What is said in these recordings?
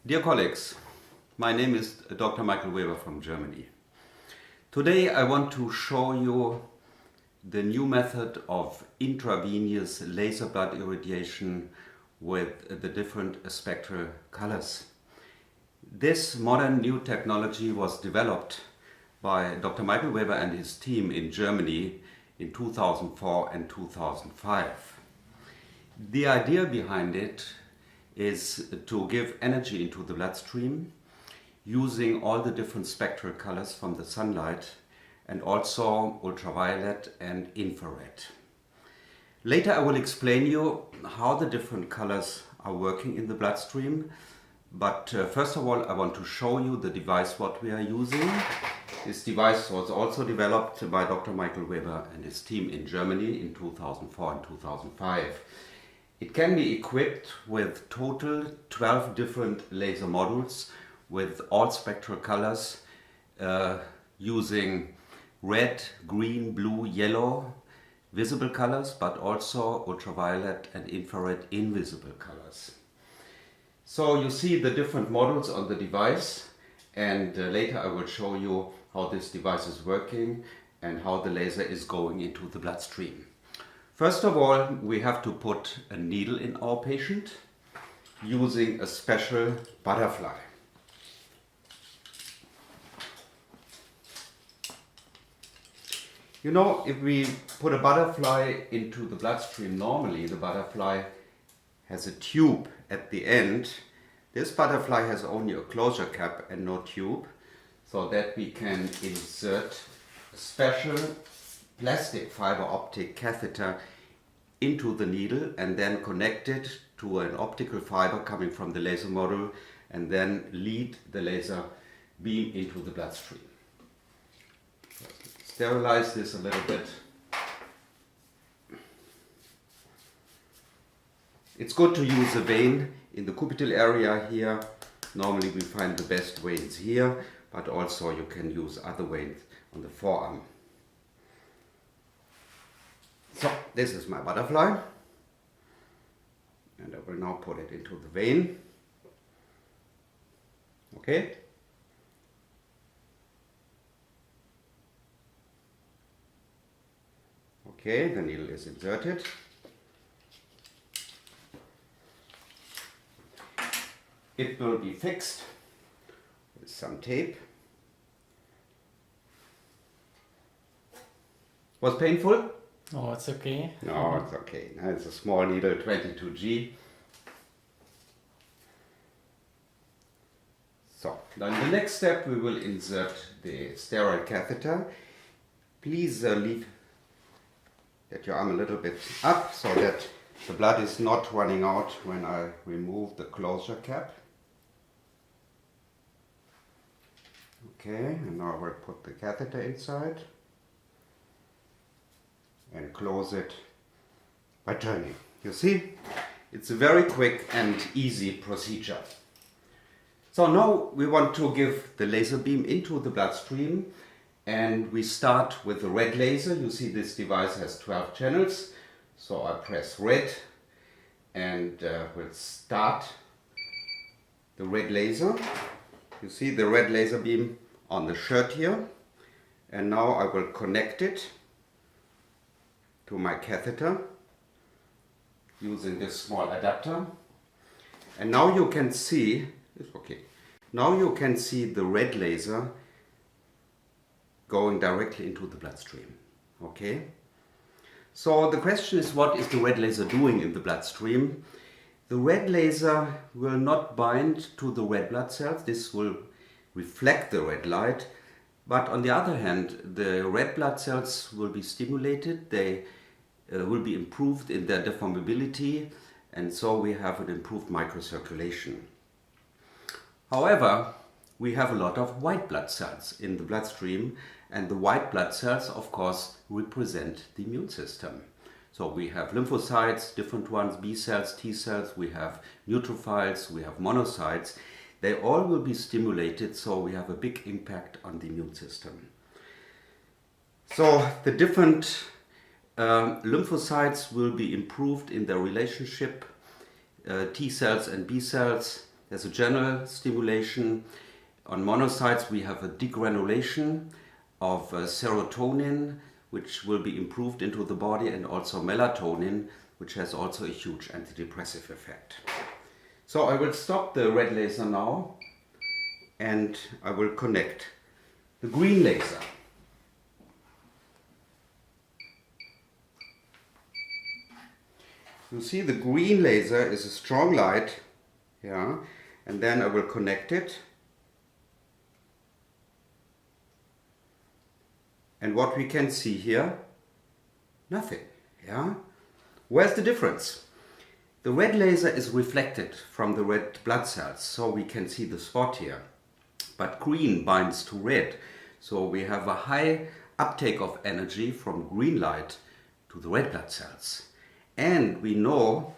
Dear colleagues, my name is Dr. Michael Weber from Germany. Today I want to show you the new method of intravenous laser blood irradiation with the different spectral colors. This modern new technology was developed by Dr. Michael Weber and his team in Germany in 2004 and 2005. The idea behind it is to give energy into the bloodstream using all the different spectral colors from the sunlight and also ultraviolet and infrared. Later I will explain you how the different colors are working in the bloodstream, but first of all I want to show you the device what we are using. This device was also developed by Dr. Michael Weber and his team in Germany in 2004 and 2005. It can be equipped with total 12 different laser modules with all spectral colors using red, green, blue, yellow visible colors, but also ultraviolet and infrared invisible colors. So you see the different models on the device, and later I will show you how this device is working and how the laser is going into the bloodstream. First of all, we have to put a needle in our patient using a special butterfly. You know, if we put a butterfly into the bloodstream, normally the butterfly has a tube at the end. This butterfly has only a closure cap and no tube, so that we can insert a special plastic fiber optic catheter into the needle and then connect it to an optical fiber coming from the laser module and then lead the laser beam into the bloodstream. Sterilize this a little bit. It's good to use a vein in the cubital area here. Normally we find the best veins here, but also you can use other veins on the forearm. So this is my butterfly, and I will now put it into the vein. Okay. Okay, the needle is inserted. It will be fixed with some tape. Was painful? Oh, it's okay. No, it's okay. It's a small needle, 22G. So, now in the next step we will insert the sterile catheter. Please leave your arm a little bit up so that the blood is not running out when I remove the closure cap. Okay, and now I will put the catheter inside and close it by turning. You see, it's a very quick and easy procedure. So now we want to give the laser beam into the bloodstream, and we start with the red laser. You see this device has 12 channels, so I press red and we'll start the red laser. You see the red laser beam on the shirt here, and now I will connect it to my catheter using this small adapter, and now you can see the red laser going directly into the bloodstream. Okay, so the question is, what is the red laser doing in the bloodstream? The red laser will not bind to the red blood cells. This will reflect the red light, but on the other hand the red blood cells will be stimulated. They will be improved in their deformability, and so we have an improved microcirculation. However, we have a lot of white blood cells in the bloodstream, and the white blood cells of course represent the immune system. So we have lymphocytes, different ones, B cells, T cells, we have neutrophils, we have monocytes. They all will be stimulated, so we have a big impact on the immune system. So the different lymphocytes will be improved in their relationship, T cells and B cells, There's a general stimulation. On monocytes we have a degranulation of serotonin, which will be improved into the body, and also melatonin, which has also a huge antidepressive effect. So I will stop the red laser now and I will connect the green laser. You see, the green laser is a strong light, yeah, and then I will connect it. And what we can see here, nothing, yeah. Where's the difference? The red laser is reflected from the red blood cells, so we can see the spot here. But green binds to red, so we have a high uptake of energy from green light to the red blood cells. And we know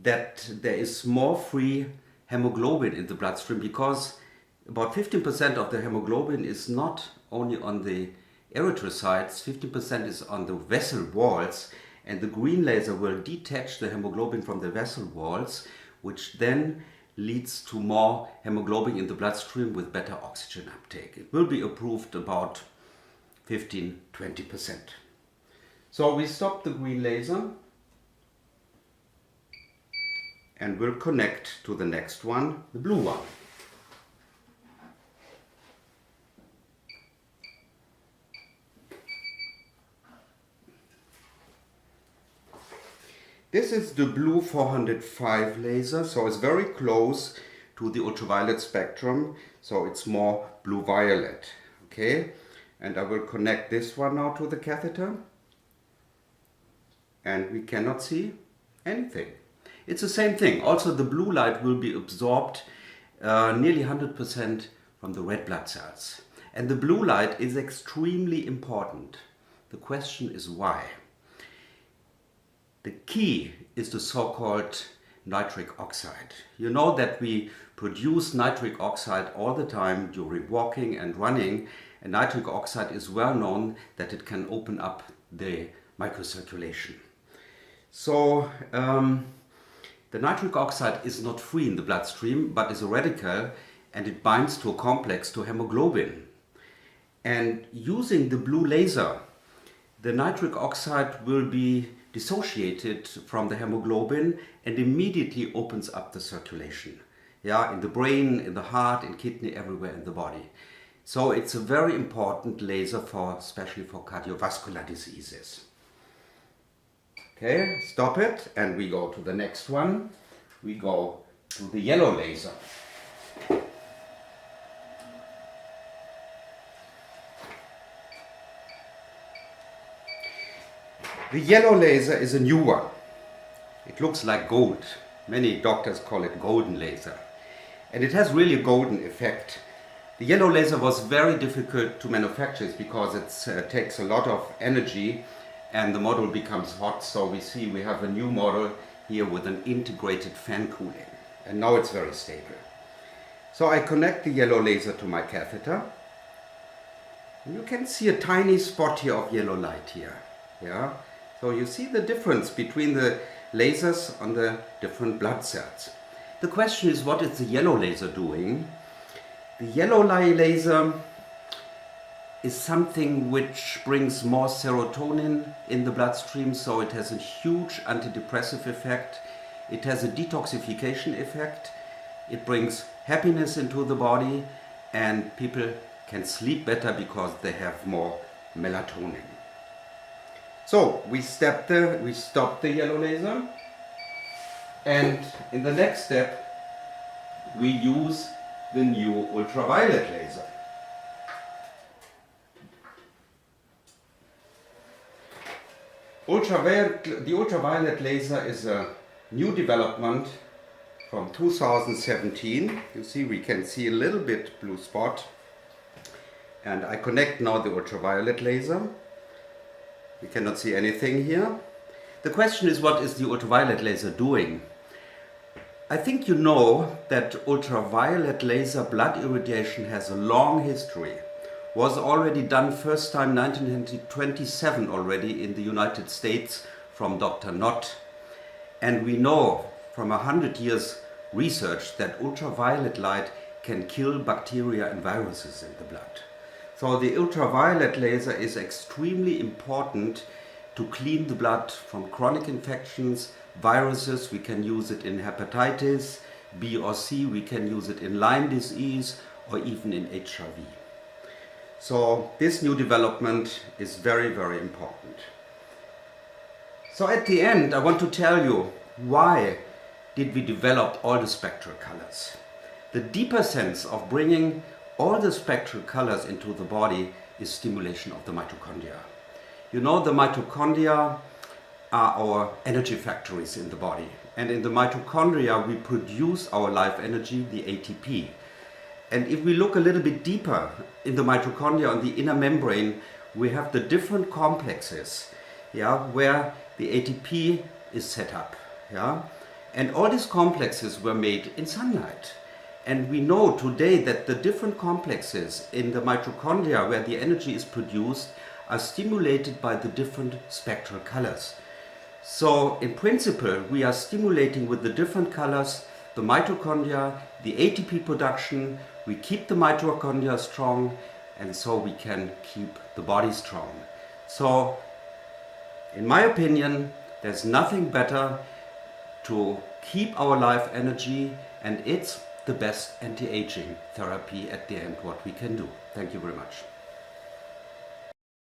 that there is more free hemoglobin in the bloodstream, because about 15% of the hemoglobin is not only on the erythrocytes, 50% is on the vessel walls, and the green laser will detach the hemoglobin from the vessel walls, which then leads to more hemoglobin in the bloodstream with better oxygen uptake. It will be approved about 15–20%. So we stop the green laser and we'll connect to the next one, the blue one. This is the blue 405 laser, so it's very close to the ultraviolet spectrum, so it's more blue-violet, okay? And I will connect this one now to the catheter, and we cannot see anything. It's the same thing. Also, the blue light will be absorbed nearly 100% from the red blood cells. And the blue light is extremely important. The question is why? The key is the so-called nitric oxide. You know that we produce nitric oxide all the time during walking and running, and nitric oxide is well known that it can open up the microcirculation. So the nitric oxide is not free in the bloodstream, but is a radical, and it binds to a complex, to hemoglobin. And using the blue laser, the nitric oxide will be dissociated from the hemoglobin and immediately opens up the circulation. Yeah, in the brain, in the heart, in kidney, everywhere in the body. So it's a very important laser especially for cardiovascular diseases. Okay, stop it and we go to the next one. We go to the yellow laser. The yellow laser is a new one. It looks like gold. Many doctors call it golden laser. And it has really a golden effect. The yellow laser was very difficult to manufacture because it takes a lot of energy and the model becomes hot. So we have a new model here with an integrated fan cooling. And now it's very stable. So I connect the yellow laser to my catheter. And you can see a tiny spot here of yellow light here. Yeah. So you see the difference between the lasers on the different blood cells. The question is, what is the yellow laser doing? The yellow laser is something which brings more serotonin in the bloodstream, so it has a huge antidepressive effect. It has a detoxification effect. It brings happiness into the body, and people can sleep better because they have more melatonin. So we stop the yellow laser, and in the next step we use the new ultraviolet laser. The ultraviolet laser is a new development from 2017. You see, we can see a little bit blue spot, and I connect now the ultraviolet laser. We cannot see anything here. The question is, what is the ultraviolet laser doing? I think you know that ultraviolet laser blood irradiation has a long history. Was already done first time 1927 already in the United States from Dr. Knott. And we know from 100 years research that ultraviolet light can kill bacteria and viruses in the blood. So the ultraviolet laser is extremely important to clean the blood from chronic infections, viruses. We can use it in hepatitis B or C, we can use it in Lyme disease or even in HIV. So this new development is very, very important. So at the end, I want to tell you why did we develop all the spectral colors. The deeper sense of bringing all the spectral colors into the body is stimulation of the mitochondria. You know, the mitochondria are our energy factories in the body. And in the mitochondria we produce our life energy, the ATP. And if we look a little bit deeper in the mitochondria, on the inner membrane, we have the different complexes, where the ATP is set up. And all these complexes were made in sunlight. And we know today that the different complexes in the mitochondria where the energy is produced are stimulated by the different spectral colors. So in principle, we are stimulating with the different colors the mitochondria, the ATP production, we keep the mitochondria strong, and so we can keep the body strong. So in my opinion, there's nothing better to keep our life energy, and it's the best anti-aging therapy at the end what we can do. Thank you very much.